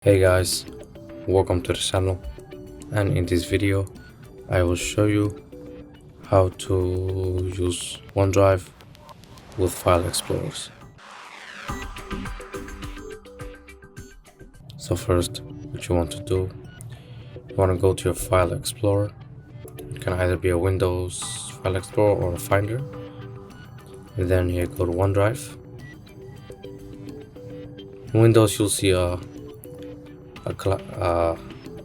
Hey guys, welcome to the channel, and in this video I will show you how to use OneDrive with file explorers. So first, what you want to do, you want to go to your file explorer. It can either be a Windows file explorer or a Finder, and then here go to OneDrive. In Windows you'll see a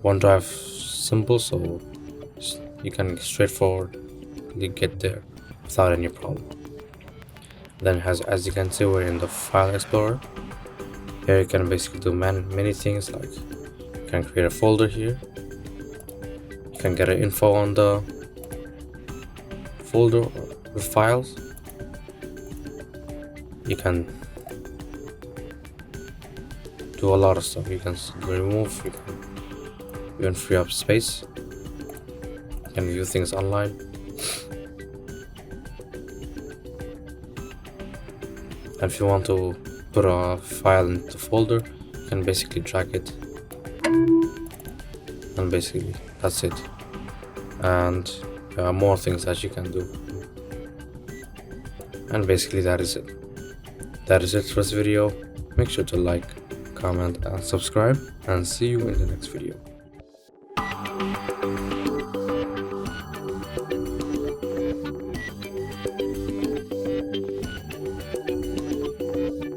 OneDrive symbol, so you can straightforwardly get there without any problem. Then as you can see, we're in the file explorer. Here you can basically do many things, like you can create a folder here, you can get an info on the folder with files, you can do a lot of stuff. You can remove, you can even free up space, you can view things online, and if you want to put a file into the folder, you can basically drag it, and basically that's it. And there are more things that you can do, and basically that is it for this video. Make sure to like, comment and subscribe, and see you in the next video.